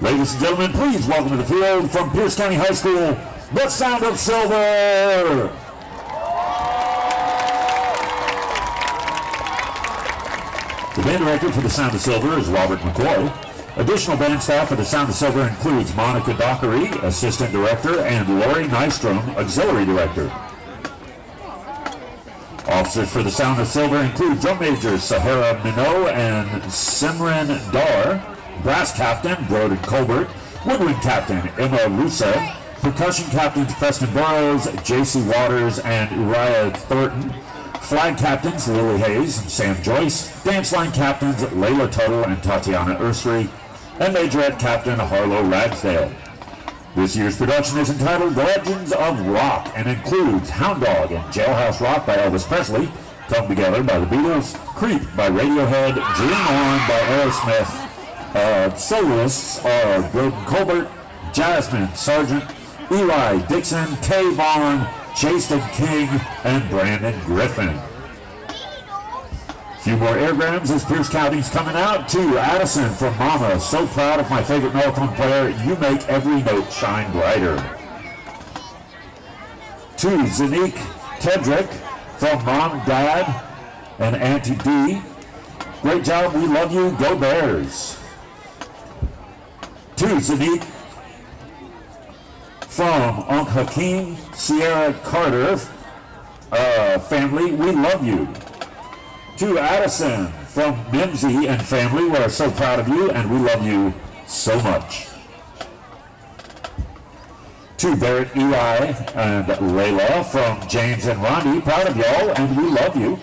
Ladies and gentlemen, please welcome to the field from Pierce County High School, the Sound of Silver. The band director for the Sound of Silver is Robert McCoy. Additional band staff for the Sound of Silver includes Monica Dockery, assistant director, and Lori Nystrom, auxiliary director. Officers for the Sound of Silver include drum majors Sahara Minot and Simran Dar, brass captain Broden Colbert, woodwind captain Emma Rusev, percussion captains Preston Burrows, J.C. Waters, and Uriah Thornton, flag captains Lily Hayes and Sam Joyce, dance line captains Layla Tuttle and Tatiana Ursry, and majorette captain Harlow Ragsdale. This year's production is entitled Legends of Rock and includes Hound Dog and Jailhouse Rock by Elvis Presley, Come Together by the Beatles, Creep by Radiohead, Dream On by Aerosmith. Soloists are Broden Colbert, Jasmine Sargent, Eli Dixon, Kay Vaughn, Jason King, and Brandon Griffin. A few more airgrams as Pierce County's coming out to Addison from Mama. So proud of my favorite mellophone player. You make every note shine brighter. To Zanique Tedrick from Mom, Dad, and Auntie D. Great job. We love you. Go Bears. To Zanique from Unc Hakeem, Sierra Carter family. We love you. To Addison from Mimsy and family, we're so proud of you and we love you so much. To Barrett, Eli, and Layla from James and Rondi, proud of y'all and we love you.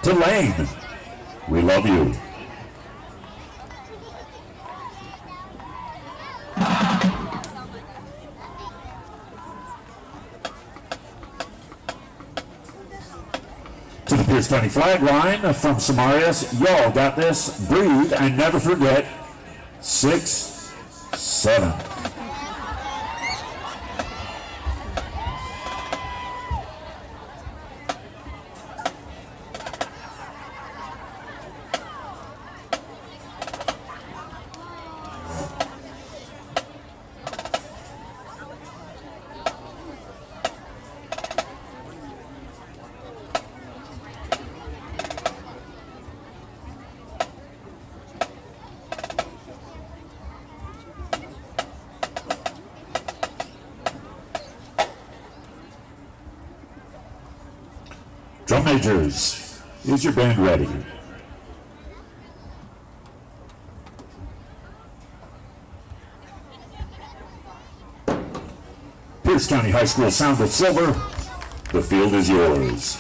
To Lane, we love you. To the Pierce County flag line from Samarias, y'all got this, breathe and never forget, 6-7. Drum majors, is your band ready? Pierce County High School Sound of Silver, the field is yours.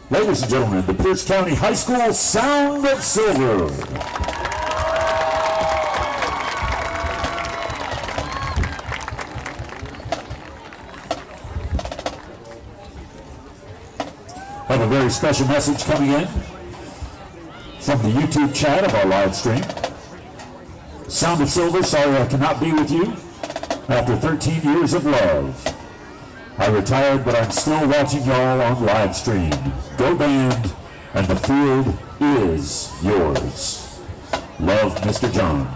Ladies and gentlemen, the Pierce County High School Sound of Silver. Have a very special message coming in from the YouTube chat of our live stream. Sound of Silver, sorry I cannot be with you after 13 years of love. I retired, but I'm still watching y'all on live stream. Go band, and the field is yours. Love, Mr. John.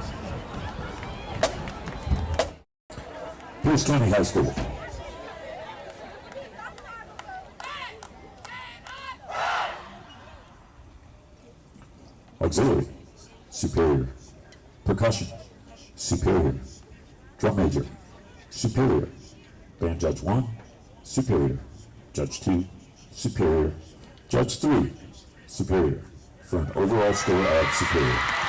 Pierce County High School. Auxillary, superior. Percussion, superior. Drum major, superior. Band judge 1, superior. Judge 2, superior. Judge 3, superior. For an overall score of superior.